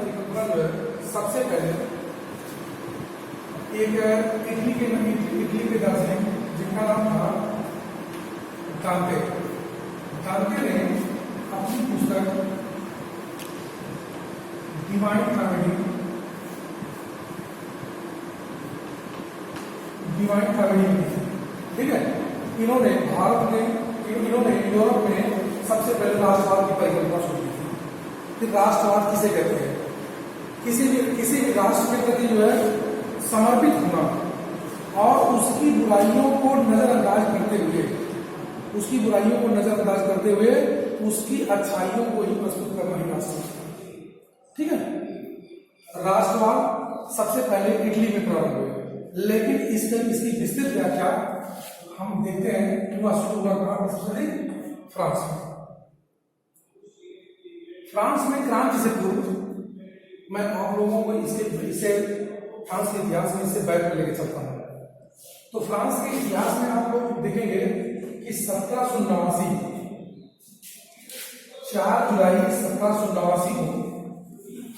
परिकल्पना जो है सबसे पहले एक इटली के दार्शनिक जिनका नाम था दांते ने अपनी पुस्तक डिवाइन कॉमेडी लिखी थी। ठीक है, इन्होंने यूरोप में सबसे पहले राष्ट्रवाद की परिकल्पना शुरू की थी। फिर राष्ट्रवाद किसे कहते हैं? किसी भी राष्ट्र के प्रति जो है समर्पित होना और उसकी बुराइयों को नजरअंदाज करते हुए उसकी अच्छाइयों को ही प्रस्तुत करना ही राष्ट्रवाद। ठीक है, राष्ट्रवाद सबसे पहले इटली में प्रारंभ हुए, लेकिन इसकी विस्तृत व्याख्या हम देखते हैं शुरू हुआ कहां? सबसे पहले फ्रांस में क्रांति से पूर्व मैं आप लोगों को इसे फ्रांस के इतिहास में इससे बैक लेके चलता हूं। तो फ्रांस के इतिहास में आप लोग देखेंगे कि 1789 4 जुलाई 1789 को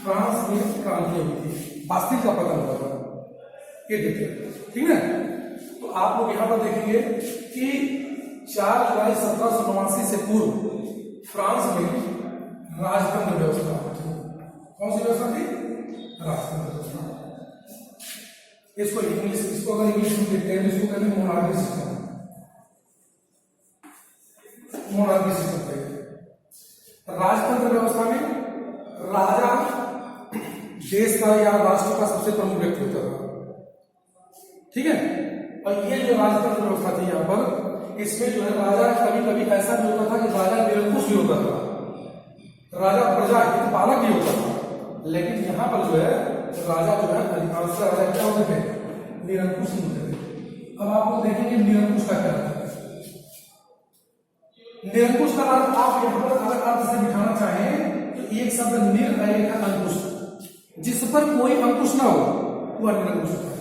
फ्रांस में क्रांति हुई थी, बास्तिल का पतन हुआ था। ये देखिए, ठीक है। तो आप लोग यहां पर देखेंगे कि 4 जुलाई 1789 से पूर्व फ्रांस में राजतंत्र व्यवस्था थी। कौन सी व्यवस्था थी? राजतंत्र व्यवस्था। इसको अगर इंग्लिश में देखते हैं इसको कहते हैं मोनार्की सिस्टम कहते हैं। राजतंत्र व्यवस्था में राजा देश का या राष्ट्र का सबसे प्रमुख व्यक्ति होता था। ठीक है, और ये जो राजतंत्र व्यवस्था थी यहाँ पर, इसमें जो है राजा कभी ऐसा भी होता था कि राजा निरंकुश भी होता था, राजा प्रजा हित पालक भी होता था। लेकिन यहाँ पर जो है राजा जो है अधिकांश राजा क्या होते थे? निरंकुश ही होते थे। अब आप लोग देखेंगे निरंकुश का क्या है। निरंकुश का अर्थ आप यहाँ पर अगर अर्थ से बिठाना चाहें तो एक शब्द निर है, एक अंकुश, जिस पर कोई अंकुश ना हो वह निरंकुश होता है।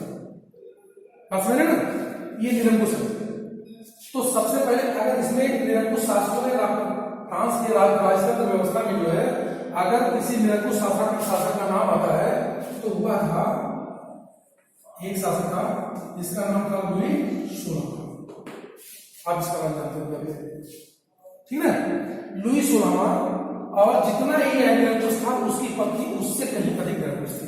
आप समझ रहे ना, ये निरंकुश है। तो सबसे पहले अगर इसमें निरंकुश शासकों ने फ्रांस की राजतंत्र व्यवस्था में जो है अगर किसी निरंकुश शासक का नाम आता है तो हुआ था एक शासक था जिसका नाम था लुई सोलहवां। आप इसका नाम जानते होंगे, ठीक है, लुई सोलहवां। और जितना ही निरंकुश था उसकी पत्नी उससे कहीं अधिक निरंकुश थी।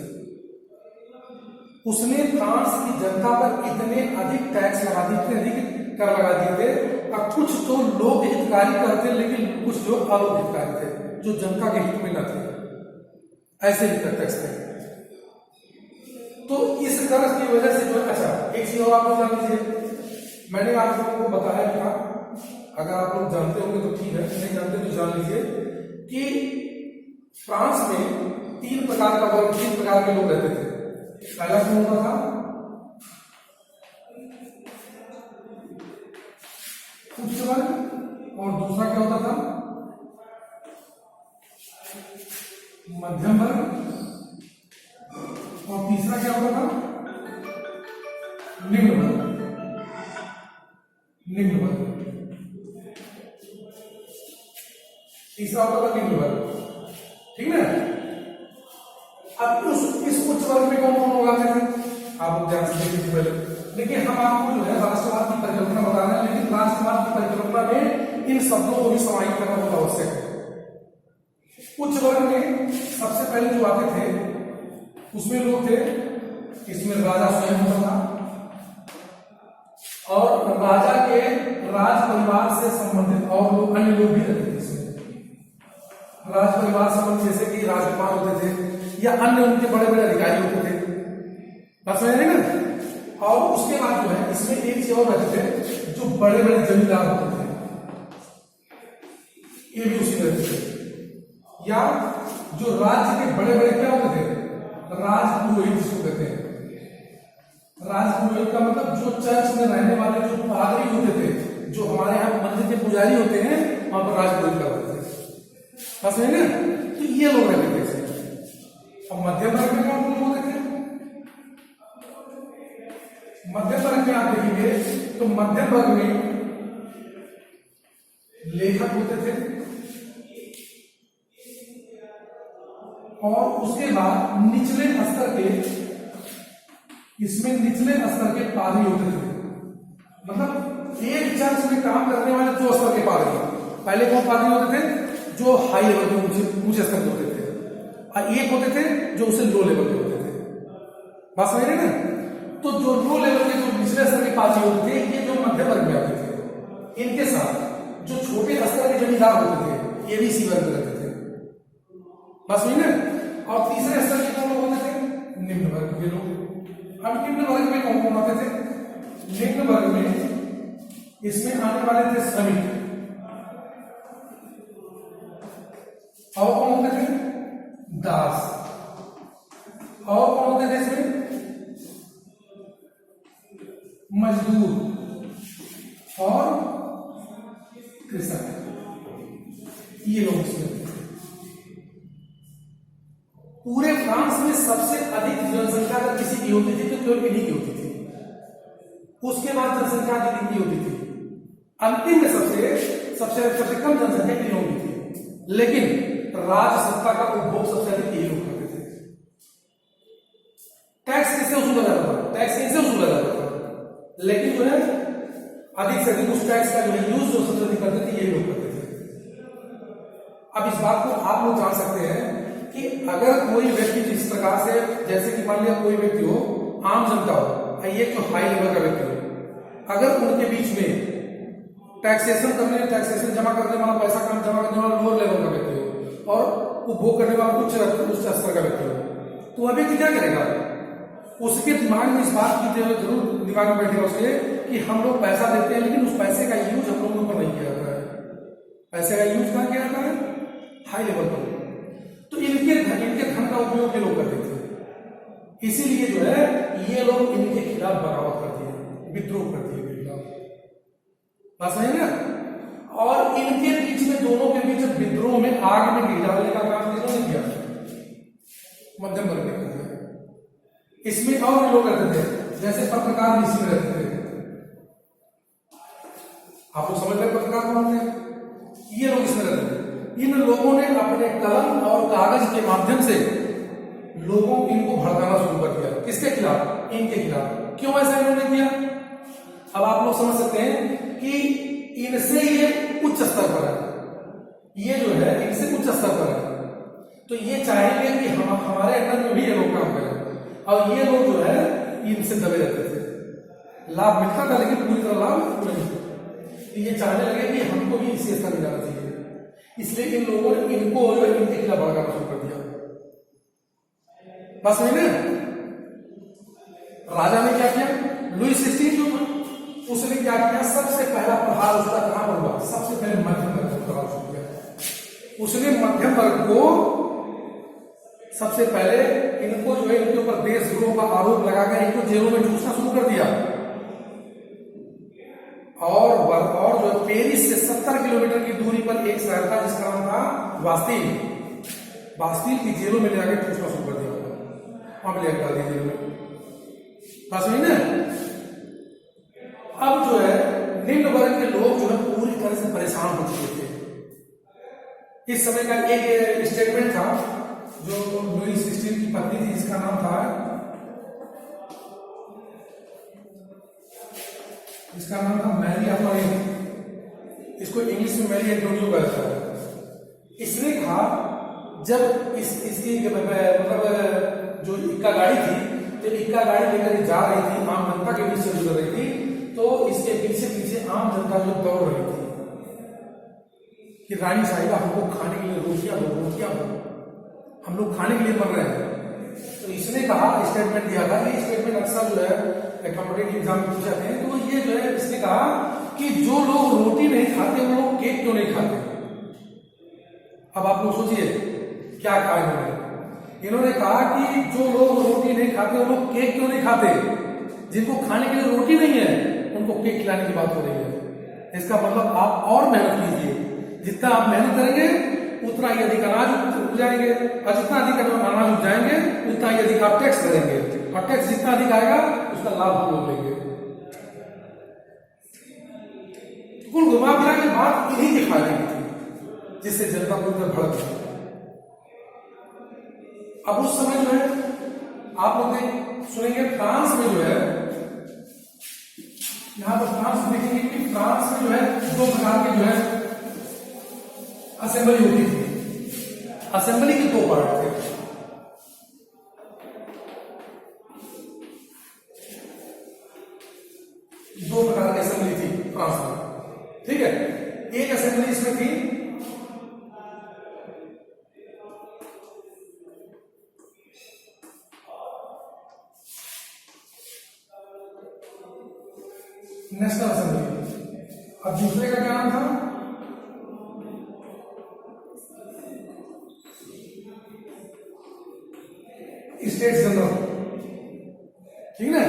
उसने फ्रांस की जनता पर इतने अधिक टैक्स लगा दिए, इतने अधिक कर लगा दिए थे। अब कुछ तो लोग हितकारी करते लेकिन कुछ लोग अलोक हितकारी थे जो जनता के हित में न थे, ऐसे ही टैक्स थे। तो इस कर्ज की वजह से जो, अच्छा एक चीज और आप लोग जान लीजिए, मैंने आप लोगों को बताया था, अगर आप लोग जानते होंगे तो ठीक है, नहीं जानते तो जान लीजिए कि फ्रांस में 3 प्रकार के लोग रहते थे। पहला कौन होता था? उच्च वर्ग। और दूसरा क्या होता था? मध्यम वर्ग। और तीसरा क्या होता था? निम्न वर्ग। तीसरा होता था निम्न वर्ग, ठीक है। अब इस उच्च वर्ग में कौन होगा? आप लोग ध्यान से देखिए पहले। देखिए, हम आपको जो है राष्ट्रवाद की परिकल्पना बता रहे हैं, लेकिन राष्ट्रवाद की परिकल्पना में इन शब्दों को भी समाहित करना बहुत आवश्यक है। उच्च वर्ग में सबसे पहले जो आते थे उसमें लोग थे, इसमें राजा स्वयं होता था और राजा के राज परिवार से संबंधित और लोग, अन्य लोग भी रहते थे इसमें। राज परिवार संबंधित जैसे कि राजकुमार होते थे या अन्य उनके बड़े बड़े अधिकारी होते थे, बात समझ रहे ना। और उसके बाद जो है इसमें एक चीज और रहते थे जो बड़े बड़े जमींदार होते थे, ये भी उसी रहते थे। या जो राज्य के बड़े बड़े क्या होते थे? राजपुरोहित जिसको कहते हैं। राजपुरोहित का मतलब जो चर्च में रहने वाले जो पादरी होते थे, जो हमारे यहाँ मंदिर के पुजारी होते हैं, वहां पर राजपुरोहित करते थे, समझ ना। तो ये लोग रहते थे। अब मध्यम वर्ग में कौन लोग होते थे? मध्यम वर्ग में आप देखेंगे तो मध्यम वर्ग में लेखक होते थे और उसके बाद निचले स्तर के, इसमें निचले स्तर के पादरी होते थे। मतलब एक चर्च में काम करने वाले 2 स्तर के पादरी, पहले कौन पादरी होते थे? जो हाई लेवल के ऊंचे स्तर के होते थे, और एक होते थे जो उससे लो लेवल के होते थे। बात समझ रहे ना? तो जो लो लेवल के, जो निचले स्तर के पादरी होते थे, ये जो मध्य वर्ग में आते थे, इनके साथ जो छोटे स्तर के जमींदार होते थे, ये भी इसी वर्ग में रहते थे। बात समझ ना? और तीसरे स्तर के कौन लोग होते थे? निम्न वर्ग के लोग। अब निम्न वर्ग में कौन कौन आते थे? निम्न वर्ग में इसमें आने वाले थे श्रमिक, और कौन होते थे? दास, और कौन होते थे इसमें? मजदूर और कृषक, ये लोग इसमें थे। पूरे फ्रांस में सबसे अधिक जनसंख्या अगर किसी की होती थी तो केवल इन्हीं की होती थी। उसके बाद जनसंख्या अधिक इनकी होती थी, अंतिम में सबसे कम जनसंख्या इन लोगों की थी। लेकिन राज सत्ता का उपभोग सबसे अधिक यही लोग करते थे। टैक्स किससे वसूला जाता था? टैक्स इनसे वसूला जाता था, लेकिन जो है अधिक से अधिक उस टैक्स का जो है यूज जो सबसे अधिक करते थे, यही लोग करते थे। अब इस बात को आप लोग जान सकते हैं कि अगर कोई व्यक्ति जिस प्रकार से, जैसे कि मान लिया कोई व्यक्ति हो, आम जनता हो, ये जो हाई लेवल का व्यक्ति हो, अगर उनके बीच में टैक्सेशन जमा करने वाला, पैसा काम जमा करने वाला लोअर लेवल का व्यक्ति हो और उपभोग करने वाला उच्च स्तर का व्यक्ति हो, तो वह व्यक्ति क्या करेगा? उसके दिमाग में इस बात की जरूर दिमाग में बैठेगा उसके कि हम लोग पैसा देते हैं, लेकिन उस पैसे का यूज हम लोगों पर नहीं किया जाता है। पैसे का यूज कहाँ किया जाता है? हाई लेवल पर। तो इनके धन का उपयोग ये लोग करते थे। इसीलिए जो है ये लोग इनके खिलाफ बगावत करते हैं, विद्रोह करते हैं इनके खिलाफ। बात समझ ना? और इनके बीच में, दोनों के बीच विद्रोह में आग में घी डालने का काम किसने किया? मध्यम वर्ग ने किया। इसमें और लोग रहते थे, जैसे पत्रकार भी इसमें रहते थे। आप लोग समझ रहे पत्रकार कौन होते हैं? ये लोग इसमें रहते थे। इन लोगों ने अपने कलम और कागज के माध्यम से लोगों इनको भड़काना शुरू कर दिया। किसके खिलाफ? इनके खिलाफ। क्यों ऐसा इन्होंने किया? अब आप लोग समझ सकते हैं कि इनसे ये उच्च स्तर पर है, ये जो है इनसे उच्च स्तर पर है, तो ये चाहेंगे कि हमारे अंदर में भी ये लोग काम करें, और ये लोग जो है इनसे दबे रहते थे। लाभ मिलता था लेकिन पूरी तरह लाभ नहीं। ये चाहने लगे कि हमको भी इसी स्तर में जाना चाहिए, इसलिए इन लोगों ने इनको इनके खिलाफ भड़काना शुरू कर दिया। बस में राजा ने क्या किया? लुई 16 जो था उसने क्या किया? सबसे पहला प्रहार उसका कहां पर हुआ? सबसे पहले मध्यम वर्ग को प्रहार शुरू किया। उसने मध्यम वर्ग को सबसे पहले, इनको जो है इनके ऊपर देशद्रोह का आरोप लगाकर इनको जेलों में ठूसना शुरू कर दिया। और जो पेरिस से 70 किलोमीटर की दूरी पर एक शहर था जिसका नाम था बास्तील की जेलों में ले जाकर ठूसना शुरू कर दिया। वहां ले डाल दिया जेलों में। बात समझ ना? अब जो है निम्न वर्ग के लोग जो है पूरी तरह से परेशान हो चुके थे। इस समय का एक स्टेटमेंट था जो लुई 16 की पत्नी थी, जिसका नाम था, इसका नाम था मैरी अम्बरेली। इसको इंग्लिश में मैरी एंटोनियो कहता है। इसने कहा जब इसकी मतलब जो इक्का गाड़ी थी, जब इक्का गाड़ी लेकर जा रही थी, आम जनता के बीच से गुजर रही थी, तो इसके पीछे पीछे आम जनता जो दौड़ रही थी कि रानी साहिबा हमको खाने के लिए रोटियां दो, हम लोग खाने के लिए मर रहे हैं। तो इसने कहा, स्टेटमेंट दिया था, ये स्टेटमेंट अक्सर जो है कॉम्पिटेटिव एग्जाम में पूछे जाते हैं, तो ये जो है इसने कहा कि जो लोग रोटी नहीं खाते वो लोग केक क्यों नहीं खाते? अब आप लोग सोचिए क्या कहा इन्होंने कहा कि जो लोग रोटी नहीं खाते वो लोग केक क्यों नहीं खाते? जिनको खाने के लिए रोटी नहीं है उनको केक खिलाने की बात हो रही है। इसका मतलब आप और मेहनत कीजिए, जितना आप मेहनत करेंगे उतना ही अधिक अनाज उपजाएंगे, और जितना अधिक अनाज उपजाएंगे उतना ही अधिक आप टैक्स करेंगे, और टैक्स जितना अधिक आएगा उसका लाभ हम लोग लेंगे। कुल घुमा फिरा की बात इन्हीं के फायदे की थी, जिससे जनता पूरी तरह भड़क गई। अब उस समय जो है आप लोग सुनेंगे फ्रांस में जो है, यहां पर फ्रांस देखेंगे कि फ्रांस में जो है दो प्रकार के जो है असेंबली होती थी। असेंबली के दो पार्ट थे। दो प्रकार की असेंबली थी फ्रांस में, ठीक है। एक असेंबली इसमें थी नेशनल असेंबली, अब दूसरे का क्या नाम था, स्टेट जनरल, ठीक है।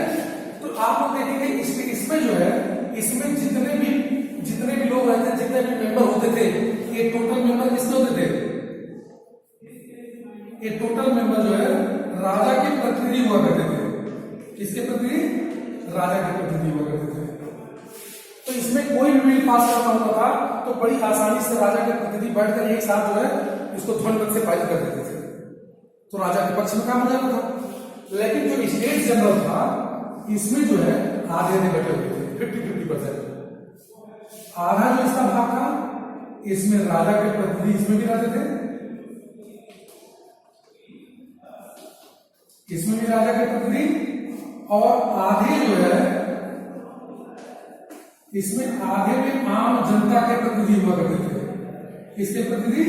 तो आप लोग देखेंगे इसमें जो है, इसमें जितने भी लोग रहते थे, जितने भी मेंबर होते थे, ये टोटल मेंबर किसके होते थे, ये टोटल मेंबर जो है राजा के प्रतिनिधि हुआ करते थे। किसके प्रतिनिधि, राजा के प्रतिनिधि हुआ करते थे। तो इसमें कोई भी बिल पास करना होता था तो बड़ी आसानी से राजा के प्रतिनिधि बैठकर एक साथ जो है इसको ध्वनिमत से पारित कर देते थे, तो राजा के पक्ष में काम हो जाता था। लेकिन जो स्टेट जनरल था इसमें जो है आधे ने बैठे हुए थे, 50-50%। आधा जो इसका भाग था इसमें राजा के प्रतिनिधि इसमें भी रहते थे, इसमें भी राजा के प्रतिनिधि, और आधे जो है इसमें आधे में आम जनता के प्रतिनिधि हुआ करते थे। इसके प्रतिनिधि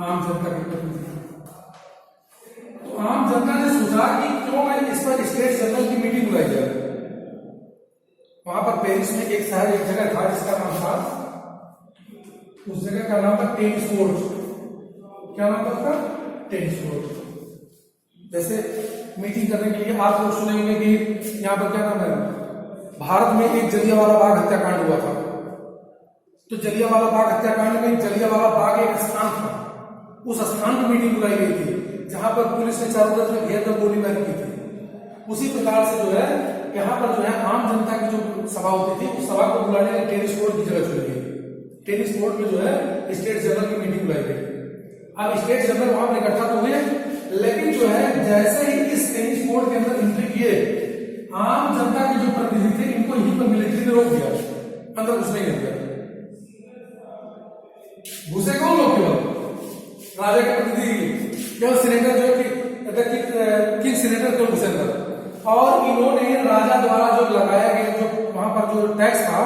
आम जनता के प्रतिनिधि। तो आम जनता ने सोचा कि क्यों मैं इस पर स्टेट जनरल की मीटिंग बुलाई जाए। वहां पर पेरिस में एक शहर, एक जगह था जिसका नाम था, उस जगह का नाम था टेनिस कोर्ट। क्या नाम था उसका, टेनिस कोर्ट। जैसे मीटिंग करने के लिए आप लोग सुने होंगे कि यहाँ पर क्या नाम है, भारत में एक जलियांवाला बाग हत्याकांड हुआ था। तो जलियांवाला बाग हत्याकांड में जलियांवाला बाग एक स्थान था, उस स्थान पर मीटिंग बुलाई गई थी जहां पर पुलिस ने चारों तरफ घेर कर गोलीबारी की थी। उसी प्रकार से जो है यहाँ पर जो है आम जनता की जो सभा होती थी उस सभा को बुलाने के लिए टेनिस कोर्ट की जगह चुनी गई। टेनिस कोर्ट में जो है स्टेट जनरल की मीटिंग बुलाई गई। अब स्टेट जनरल वहां पर इकट्ठा तो हुए, लेकिन जो है जैसे ही इस टेनिस कोर्ट के अंदर एंट्री किए, आम जनता के जो प्रतिनिधि थे इनको यहीं पर मिलिट्री ने रोक दिया, अंदर घुसने नहीं दिया। घुसे कौन लोग, केवल राजा के प्रतिनिधि, केवल सीनेटर जो किंग सीनेटर केवल घुसे अंदर। और इन्होंने राजा द्वारा जो लगाया गया, जो वहां पर जो टैक्स था,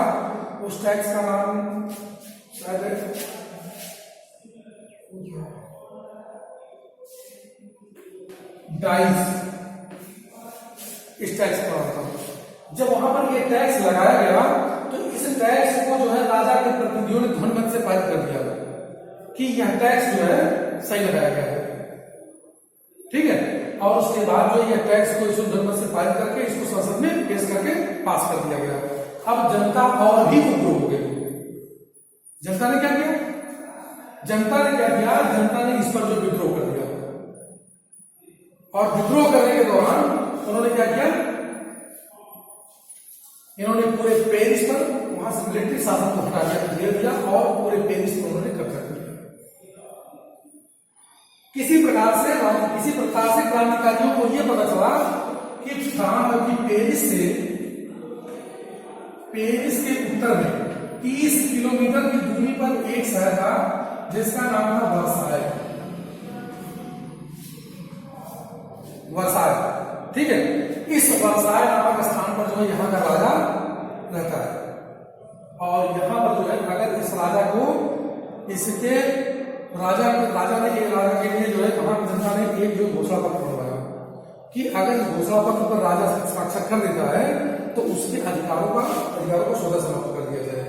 उस टैक्स का नाम शायद डाइस, इस टैक्स का नाम था। जब वहां पर ये टैक्स लगाया गया तो इस टैक्स को जो है राजा के प्रतिनिधियों ने ध्वनिमत से पारित कर दिया कि यह टैक्स जो है सही लगाया गया है, ठीक है। और उसके बाद जो यह टैक्स को इस ध्वनिमत से पारित करके इसको संसद में पेश करके पास कर दिया गया। अब जनता और भी उग्र हो गई। जनता ने क्या किया, जनता ने क्या किया, जनता ने इस पर जो विद्रोह कर दिया, और विद्रोह करने के दौरान उन्होंने क्या किया, इन्होंने पूरे पेरिस पर वहां से मिलिट्री शासन को हटा दिया, घेर दिया और पूरे पेरिस पर उन्होंने कब्जा किया। किसी प्रकार से क्रांतिकारियों को यह पता चला कि फ्रांस की पेरिस के उत्तर में 30 किलोमीटर की दूरी पर एक शहर था जिसका नाम था वर्साय, ठीक है। इस वर्साय नामक स्थान पर जो है यहाँ का राजा रहता है, और यहाँ पर जो है अगर इस राजा को इसके राजा ने एक राजा के लिए जो है तमाम जनता ने एक जो घोषणा पत्र बनवाया कि अगर घोषणा पत्र पर राजा साक्षात्कार देता है तो उसके अधिकारों को स्वतः समाप्त कर दिया जाए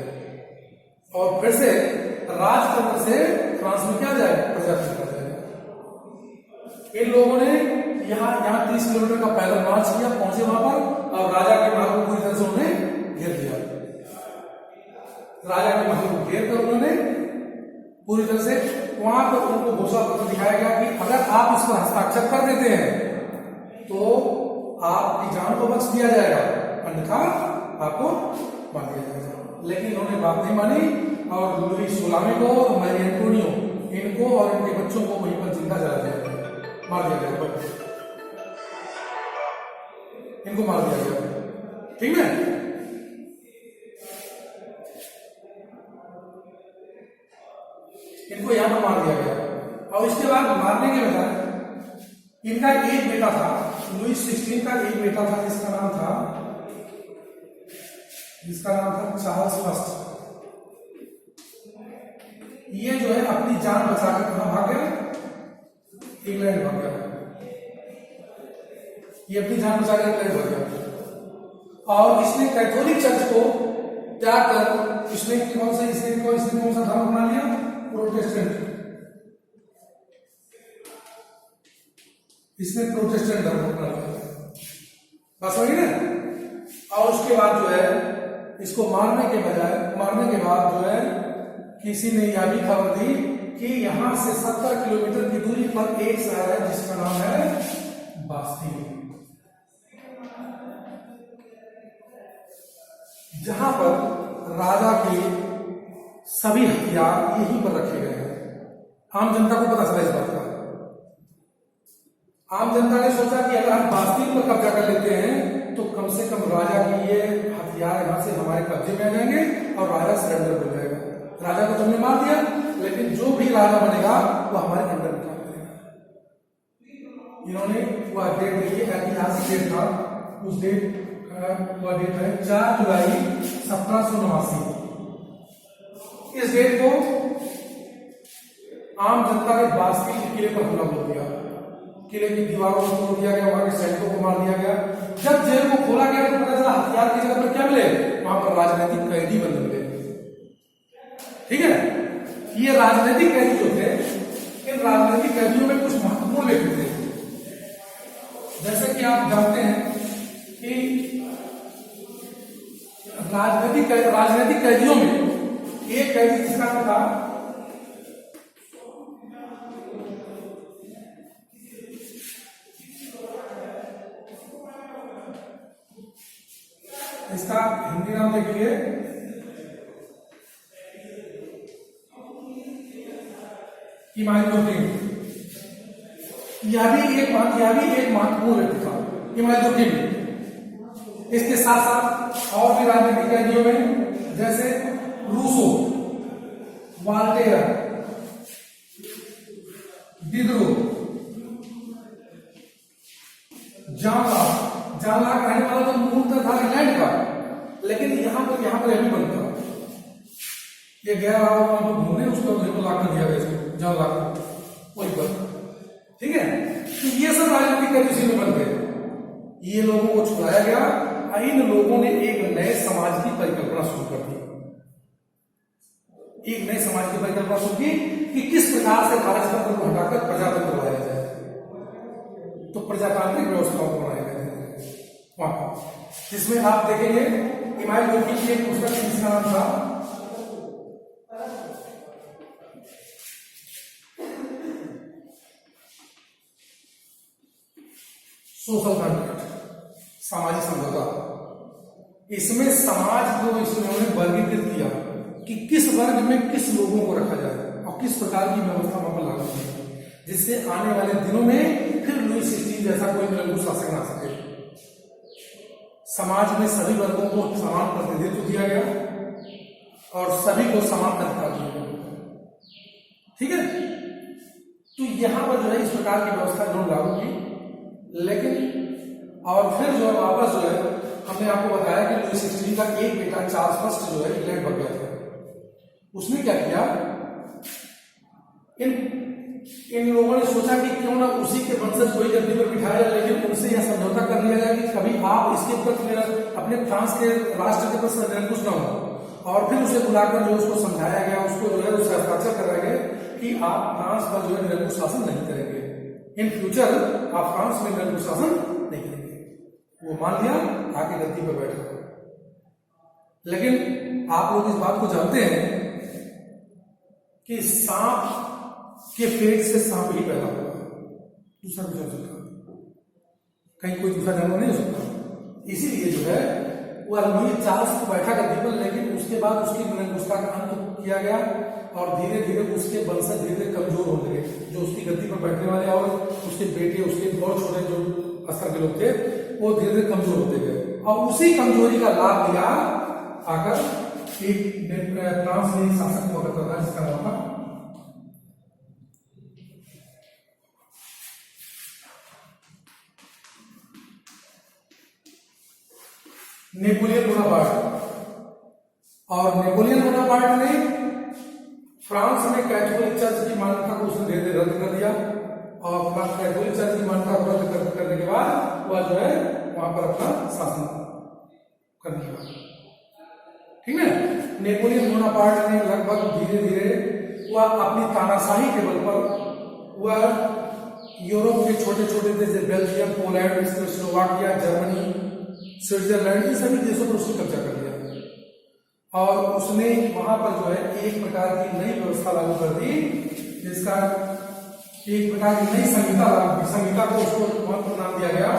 और फिर से राजतंत्र से फ्रांस में क्या जाए, प्रजातंत्र कर जाए। इन लोगों ने यहाँ 30 किलोमीटर का पैदल मार्च किया, पहुंचे वहां पर और राजा के महल को पूरी तरह से उन्होंने घेर लिया। राजा के महल को घेर कर उन्होंने पूरी तरह से वहां पर उनको घोषणा पत्र दिखाया गया कि अगर आप इस पर हस्ताक्षर कर देते हैं तो आपकी जान को बख्श दिया जाएगा, अन्यथा आपको मार दिया जाएगा। लेकिन उन्होंने बात नहीं मानी और लुई 16वें को और मैरी एंटोनियो इनको और इनके बच्चों को वहीं पर जिंदा जला दिया। मार दिया गया, बस इनको मार दिया गया, ठीक है। इनको यहां पर मार दिया गया। और इसके बाद मारने के बजाय इनका एक बेटा था, लुई 16 का एक बेटा था जिसका नाम था चार्ल्स फर्स्ट। ये जो है अपनी जान बचाकर कहां भाग गया? इंग्लैंड भाग गया। ये अपनी जान बचाकर इंग्लैंड भाग गया और इसने कैथोलिक चर्च को त्याग कर इसने कौन सा धर्म अपना लिया? प्रोटेस्टेंट। इसने प्रोटेस्टेंट धर्म अपना लिया, बस वही ना। और उसके बाद जो है इसको मारने के बाद जो है किसी ने यह भी खबर दी कि यहां से 70 किलोमीटर की दूरी पर एक शहर है जिसका नाम है बास्ती, जहां पर राजा के सभी हथियार यहीं पर रखे गए हैं। आम जनता को पता चला इस बात का। आम जनता ने सोचा कि अगर हम बास्ती पर कब्जा कर लेते हैं तो कम से कम राजा की ये हथियार यहां से हमारे कब्जे में आ जाएंगे और राजा सरेंडर हो जाएगा। राजा को तुमने मार दिया, लेकिन जो भी राजा बनेगा वो हमारे अंडर में काम करेगा। इन्होंने वह डेट देखिए, ऐतिहासिक डेट था, उस डेट वह डेट है 4 जुलाई 1789। इस डेट को आम जनता ने बास्ती के किले पर हमला बोल दिया। किले की दीवारों को तोड़ दिया गया, वहां के सैनिकों को मार दिया गया। जब जेल को खोला गया तो पता चला हथियार की जगह पर क्या मिले? वहां पर राजनीतिक कैदी बन गए, ठीक है। ये राजनीतिक कैदी जो थे, इन राजनीतिक कैदियों में कुछ महत्वपूर्ण व्यक्ति थे। जैसे कि आप जानते हैं कि राजनीतिक कैदियों में एक कैदी जिसका नाम था इसका हिंदी नाम देखिए इमादुद्दीन। यह भी एक महत्वपूर्ण व्यक्ति था, इमादुद्दीन। इसके साथ साथ और भी राजनीतिक कैदियों में जैसे रूसो, वाल्टेयर, डिडरो, जॉन लॉक रहने वाला तो मूलतः था इंग्लैंड का, लेकिन यहां पर अभी बनता ये गया वहां पर घूमने, उसको लाक कर दिया गया जॉन लॉक वहीं पर, ठीक है। तो ये सब राजनीतिक कैदी में बन गए। ये लोगों को छुड़ाया गया। इन लोगों ने एक नए समाज की परिकल्पना शुरू कर दी। एक नए समाज की परिकल्पना शुरू की कि किस प्रकार से राजतंत्र को हटाकर प्रजातंत्र लाया जाए। तो प्रजातांत्रिक व्यवस्थाओं को बनाया गया वहां, जिसमें आप देखेंगे इमादुद्दीन की एक पुस्तक जिसका नाम था सोशल कॉन्ट्रैक्ट, सामाजिक समझौता। इसमें समाज को इसने वर्गीकृत किया कि किस वर्ग में किस लोगों को रखा जाए और किस प्रकार की व्यवस्था वहां पर लागू की, जिससे आने वाले दिनों में फिर लुई 16 जैसा कोई निरंकुश शासक ना सके। समाज में सभी वर्गों को समान प्रतिनिधित्व दिया गया और सभी को समान अधिकार दिया गया, ठीक है। तो यहां पर जो है इस प्रकार की व्यवस्था इन्होंने लागू की। लेकिन और फिर जो है वापस जो है हमने आपको बताया कि लुई 16 का एक बेटा चार्ल्स फर्स्ट जो है इंग्लैंड भाग गया था। उसने क्या किया, इन लोगों ने सोचा कि क्यों ना उसी के वंशज कोई गद्दी पर बिठाया जाए, लेकिन उनसे यह समझौता कर लिया जाए कि कभी आप इसके ऊपर अपने फ्रांस के राष्ट्र के ऊपर निरंकुश न हो। और फिर उसे बुलाकर जो उसको समझाया गया, उसको जो है उससे हस्ताक्षर कराया गया कि आप फ्रांस पर जो है निरंकुश शासन नहीं करेंगे, इन फ्यूचर आप फ्रांस में निरंकुश शासन नहीं करेंगे। वो मान लिया, आके गद्दी पर बैठा। लेकिन आप लोग इस बात को जानते हैं कि सांप के पेट से सांप ही पैदा होगा, दूसरा कुछ हो सकता, कहीं कोई दूसरा जानवर नहीं हो सकता। इसीलिए जो है वह लुई 40 को बैठा गद्दी पर, लेकिन उसके बाद उसकी निरंकुशता का अंत किया गया और धीरे धीरे उसके वंशज धीरे धीरे कमजोर होने लगे, जो उसकी गद्दी पर बैठने वाले और उसके बेटे, उसके और छोटे जो स्तर के लोग थे, वो धीरे धीरे कमजोर होते गए। और उसी कमजोरी का लाभ लिया आकर एक फ्रांस में शासक हुआ करता था जिसका नाम था नेपोलियन बोनापार्ट। और नेपोलियन बोनापार्ट ने फ्रांस में कैथोलिक चर्च की मान्यता को उसने धीरे धीरे रद्द कर दिया, और कैथोलिक चर्च की मान्यता को रद्द करने के बाद वह जो है वहां पर अपना शासन करने लगा। ठीक है, नेपोलियन बोनापार्ट ने लगभग धीरे धीरे वह अपनी तानाशाही के बल पर वह यूरोप के छोटे छोटे देश जैसे Belgium, Poland, Slovakia, Germany, Switzerland, इन सभी देशों पर उसने कब्जा कर लिया और उसने वहां पर जो है एक प्रकार की नई व्यवस्था लागू कर दी, जिसका एक प्रकार की नई संहिता लागू, संहिता को उसको नाम दिया गया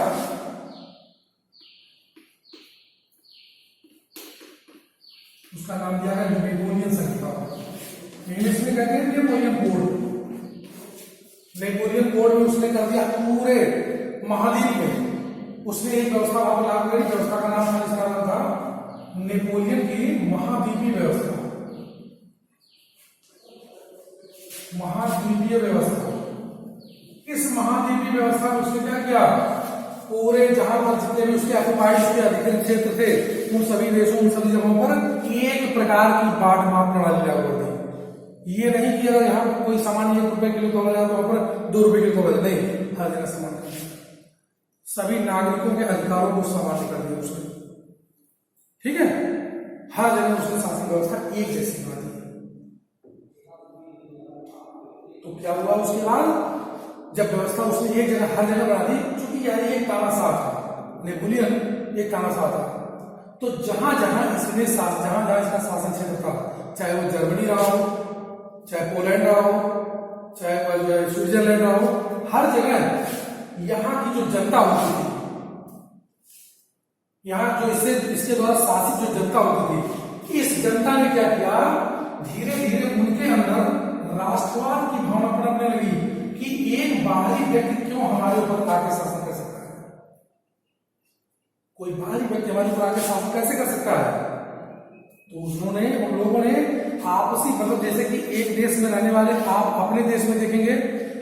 उसका नाम दिया गया नेपोलियन संहिता। इंग्लिश में कहते हैं नेपोलियन कोड। नेपोलियन कोड में उसने कर दिया पूरे महाद्वीप में उसने एक व्यवस्था लागू करी। व्यवस्था का नाम था नेपोलियन की महाद्वीपीय व्यवस्था। महाद्वीपीय व्यवस्था, इस महाद्वीपीय व्यवस्था में उसने क्या किया, पूरे जहां पर जितने भी उसके ऑक्युपाइड के अधिकृत क्षेत्र थे उन सभी देशों, उन सभी जगहों पर एक प्रकार की बाट माप प्रणाली लागू कर दी। ये नहीं कि अगर यहाँ कोई सामान 1 रुपए किलो तोला जाए तो वहां पर 2 रुपए किलो तोला जाए, नहीं, हर जगह समान सभी नागरिकों के अधिकारों को समाप्त कर दिया उसने। ठीक है, हर जगह उसने शासन व्यवस्था एक जैसी बना दी। तो क्या हुआ उसके बाद, जब व्यवस्था उसने एक जगह हर जगह बना दी, क्योंकि यार एक तानाशाह था, नेपोलियन एक तानाशाह था, तो जहां जहां इसने जहां जहां इसका शासन क्षेत्र था, चाहे वो जर्मनी रहा हो, चाहे पोलैंड रहा हो, चाहे वह स्विट्जरलैंड रहा हो, हर जगह यहाँ की जो जनता होती थी, यहाँ जो इसके द्वारा शासित जो जनता होती थी, इस जनता ने क्या किया, धीरे धीरे उनके अंदर राष्ट्रवाद की भावना पनपने लगी कि एक बाहरी व्यक्ति क्यों हमारे ऊपर आके शासन कर सकता है, कोई बाहरी व्यक्ति हमारे ऊपर आके शासन कैसे कर सकता है। तो उन लोगों ने आपसी, मतलब जैसे कि एक देश में रहने वाले, आप अपने देश में देखेंगे,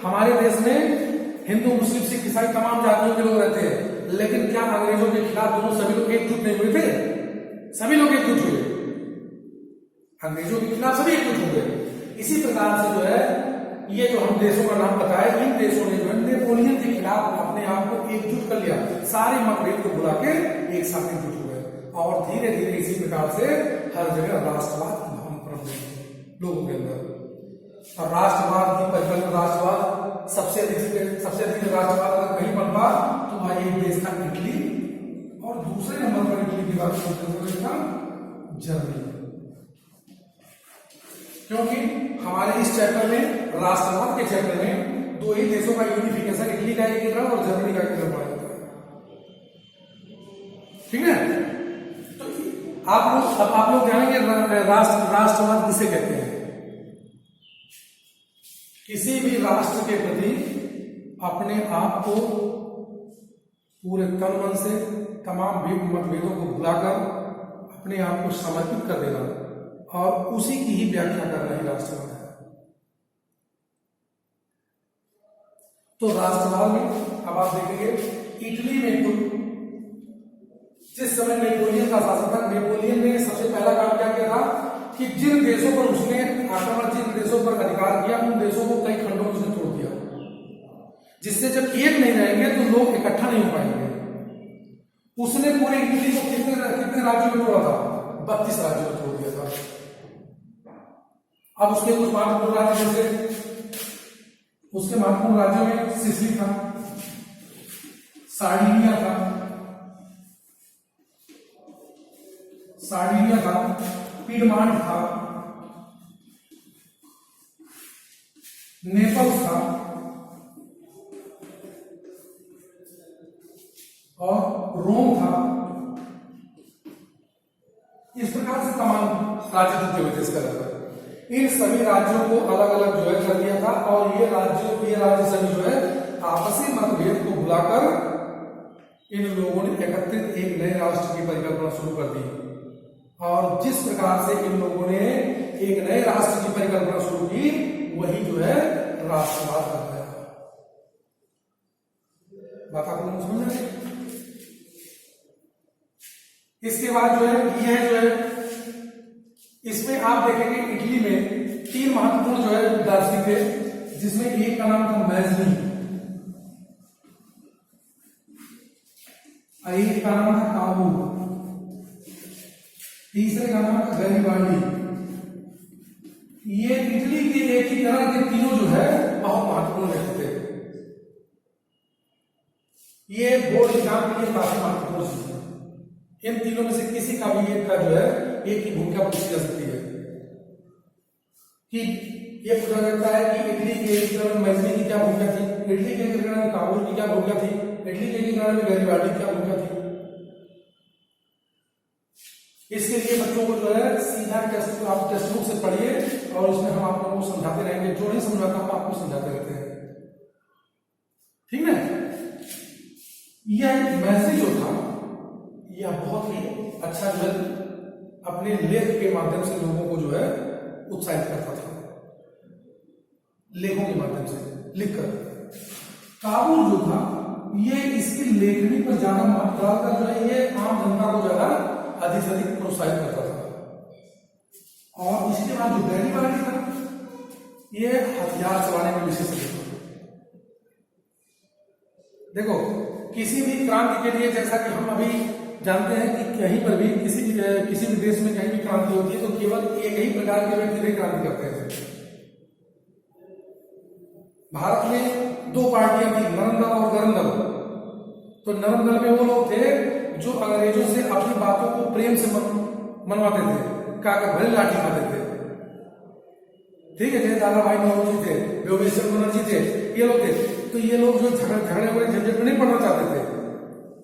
हमारे देश में हिंदू, मुस्लिम, सिख, ईसाई तमाम जातियों के लोग रहते हैं, लेकिन क्या अंग्रेजों के खिलाफ दोनों सभी लोग एकजुट नहीं हुए थे? सभी लोग एकजुट हुए, अंग्रेजों के खिलाफ सभी एकजुट हुए। इसी प्रकार से जो है ये जो हम देशों का नाम बताया, इन देशों ने जो है नेपोलियन के खिलाफ अपने आप को एकजुट कर लिया, सारे मतभेद को भुला के एक साथ एकजुट हुए और धीरे धीरे इसी प्रकार से हर जगह राष्ट्रवाद की भावना पनप गई लोगों के अंदर। और राष्ट्रवाद की परिकल्पना, राष्ट्रवाद सबसे अधिक राष्ट्रवाद अगर कहीं पनपा तो वह एक देश था इटली, और दूसरे नंबर पर इटली की बात था जर्मनी, क्योंकि हमारे इस चैप्टर में, राष्ट्रवाद के चैप्टर में, दो ही देशों का यूनिफिकेशन, इटली का एक तरफ और जर्मनी का एक तरफ पड़ा जाता है। ठीक है, तो आप लोग जानेंगे राष्ट्रवाद किसे कहते हैं। किसी भी राष्ट्र के प्रति अपने आप को पूरे तन मन से तमाम मतभेदों को भुलाकर अपने आप को समर्पित कर देना और उसी की ही व्याख्या करना ही राष्ट्रवाद है। तो राष्ट्रवाद में अब आप देखेंगे इटली में कुल जिस समय नेपोलियन का शासन था, नेपोलियन ने सबसे पहला काम क्या किया था कि जिन देशों पर उसने आक्रमण, जिन देशों पर अधिकार किया, उन देशों को कई खंडों में उसने तोड़ दिया, जिससे जब एक नहीं रहेंगे तो लोग इकट्ठा नहीं हो पाएंगे। उसने पूरे इटली को कितने राज्यों में तोड़ा था? 32 राज्यों में तोड़ दिया था। अब उसके कुछ महत्वपूर्ण राज्य, जैसे उसके महत्वपूर्ण राज्यों में सिसिली था, सार्डिनिया था, पिडमांट था, नेपल्स था और रोम था। इस प्रकार से तमाम राज्य जुटे हुए थे इसका लगभग। इन सभी राज्यों को अलग अलग जो है कर दिया था और ये राज्य सभी जो है आपसी मतभेद को भुलाकर इन लोगों ने एकत्रित एक नए राष्ट्र की परिकल्पना शुरू कर दी। और जिस प्रकार से इन लोगों ने एक नए राष्ट्र की परिकल्पना शुरू की वही जो है राष्ट्रवाद बन गया। बात आप लोगों को समझ रहे हैं? इसके बाद जो है यह जो है इसमें आप देखेंगे इटली में 3 महत्वपूर्ण जो है दार्शनिक थे, जिसमें एक का नाम था मैजनी, एक का नाम था काबू, तीसरे का नाम था गैरिबाल्डी। ये इटली के एकीकरण के तीनों जो है बहुत महत्वपूर्ण व्यक्ति थे। ये बोर्ड एग्जाम के लिए काफी महत्वपूर्ण चीज है। इन तीनों में से किसी का भी एक का जो है एक की भूमिका पूछी जा सकती है कि ये पूछा जाता है कि इटली के एकीकरण में मैजनी की क्या भूमिका थी, इटली के एकीकरण में काबुल की क्या भूमिका थी, इटली के एकीकरण में गैरिबाल्डी की क्या भूमिका थी। इसके लिए बच्चों को जो है सीधा आप टेक्स्ट बुक से पढ़िए और उसमें हम आप लोगों को समझाते रहेंगे, जो नहीं समझाता हम आपको समझाते रहते हैं, ठीक है। यह मैजनी जो था यह बहुत ही अच्छा जो है अपने लेख के माध्यम से लोगों को जो है उत्साहित करता था, लेखों के माध्यम से लिखकर। काबुल जो था ये इसकी लेखनी पर ज्यादा मात्रा का जो है ये आम जनता को ज्यादा अधिक से अधिक प्रोत्साहित करता था। और इसके बाद जो गैरिबाल्डी था ये हथियार चलाने में विशेष था। देखो किसी भी क्रांति के लिए, जैसा कि हम अभी जानते हैं कि कहीं पर भी किसी भी देश में कहीं भी क्रांति होती है तो केवल एक ही प्रकार के व्यक्ति क्रांति करते हैं। भारत में 2 पार्टियां थी, नरम दल और गरम दल। तो नरम दल में वो लोग थे जो अंग्रेजों से अपनी बातों को प्रेम से मनवाते थे, काका भले लाठी खाते थे, ठीक है। जैसे दादा भाई नौरोजी थे, योगेश्वर बनर्जी थे, ये लोग थे। तो ये लोग जो झगड़े वाले झंझट में नहीं पड़ना चाहते थे।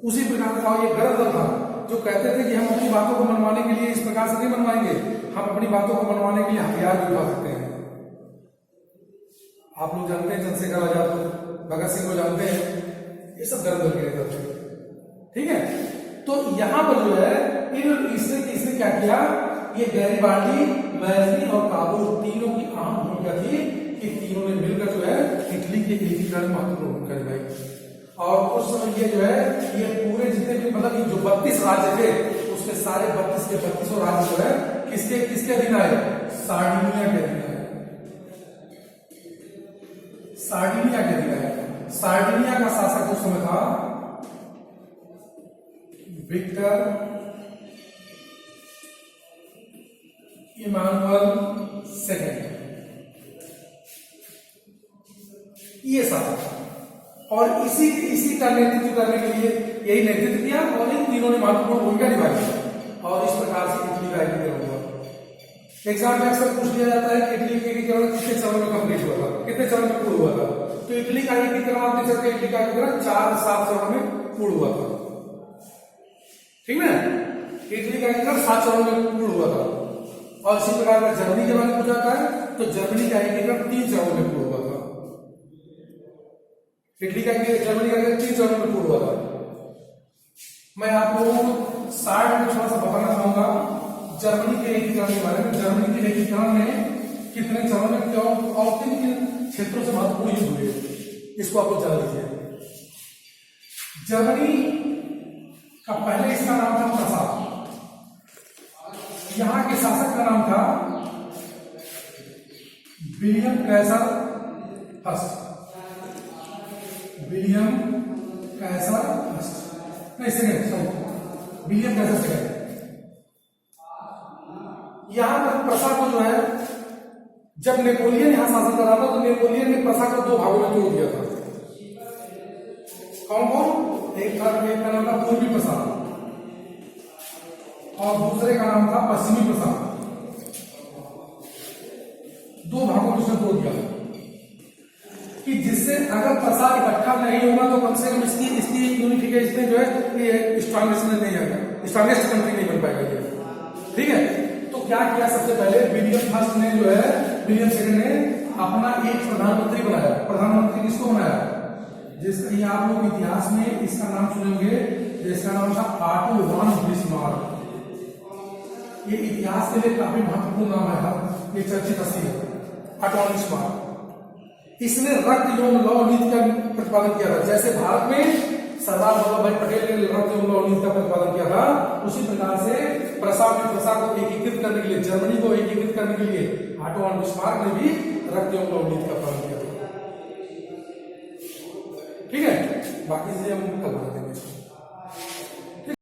उसी प्रकार का ये गरम दल था जो कहते थे कि हम अपनी बातों को मनवाने के लिए इस प्रकार से नहीं मनवाएंगे, हम अपनी बातों को मनवाने के लिए हथियार भी उठा सकते हैं। आप लोग जानते हैं चंद्रशेखर आजाद, भगत सिंह को जानते हैं, ये सब गरम दल के नेता थे, ठीक है। तो यहां पर जो है इसने क्या किया, ये गैरिबाल्डी, मैजनी और काबुल तीनों की अहम भूमिका थी कि तीनों ने मिलकर जो है इटली के एकीकरण में महत्वपूर्ण भूमिका निभाई। और उस समय ये जो है ये पूरे जितने भी मतलब ये जो 32 राज्य थे उसके सारे 32 के 32 राज्य जो है किसके अधीन आए, सार्डिनिया के अधीन आए, सार्डिनिया के अधीन आए। सार्डिनिया का शासक उस समय था विक्टर इमानुएल सेकंड, ये शासक था। और इसी का नेतृत्व करने के लिए यही नेतृत्व किया और इन तीनों ने महत्वपूर्ण भूमिका निभाई और इस प्रकार से इटली का एकीकरण हुआ। एग्जाम में अक्सर पूछ लिया जाता है कि इटली का एकीकरण कितने चरण में कंप्लीट हुआ था, कितने चरण में पूर्ण हुआ था। तो इटली का एकीकरण आप देख सकते हैं, इटली का एकीकरण 4-7 चरण में पूर्ण हुआ था, ठीक है। इटली का एकीकरण 7 चरणों में पूर्ण हुआ था। और इसी प्रकार का जर्मनी के बारे में पूछा जाता है तो जर्मनी का एकीकरण 3 चरणों में पूर्ण हुआ था। इटली का जर्मनी का 3 चरणों में पूर्ण हुआ था। मैं आप लोगों को 60 में थोड़ा सा बताना चाहूंगा जर्मनी के एकीकरण के बारे में। जर्मनी के एकीकरण में कितने चरणों में क्यों और किन क्षेत्रों से महत्वपूर्ण युद्ध हुए, इसको आप लोग जान लीजिए। जर्मनी का पहले इसका नाम था प्रसाद, यहां के शासक का नाम था विलियम कैसर फर्स्ट, विलियम कैसर फर्स्ट, नहीं सेकंड, सॉरी विलियम कैसर सेकंड। यहां पर प्रसा को जो है जब नेपोलियन यहां शासन कर रहा था तो नेपोलियन ने प्रसा को 2 भागों में तोड़ दिया था। कौन कौन? एक का नाम था पूर्वी प्रसाद और दूसरे का नाम था पश्चिमी प्रसाद। 2 भागों में उसने तोड़ दिया कि जिससे अगर प्रसाद इकट्ठा नहीं होगा तो कम से कम इसकी यूनिफिकेशन में जो है ये स्ट्रॉन्गेस्ट नहीं आएगा, स्ट्रॉन्गेस्ट कंट्री नहीं बन पाएगा ये, ठीक है। तो क्या किया सबसे पहले, विलियम फर्स्ट ने जो है, विलियम सेकंड ने अपना एक प्रधानमंत्री बनाया। प्रधानमंत्री किसको बनाया, जिसका ये आप लोग इतिहास में इसका नाम सुनेंगे, जिसका नाम था ऑटो वन बिस्मार्क। ये इतिहास के लिए काफी महत्वपूर्ण नाम है, ये चर्चित हस्ती है ऑटो वन बिस्मार्क। इसने रक्त यौन लव नीति का प्रतिपादन किया था। जैसे भारत में सरदार वल्लभ भाई पटेल ने रक्त यौन लव नीति का प्रतिपादन किया था, उसी प्रकार से प्रसा को एकीकृत करने के लिए, जर्मनी को एकीकृत करने के लिए ऑटो वन बिस्मार्क ने भी रक्त यौन लव नीति का पालन किया था। ठीक है, बाकी चीजें हम कल बताते हैं।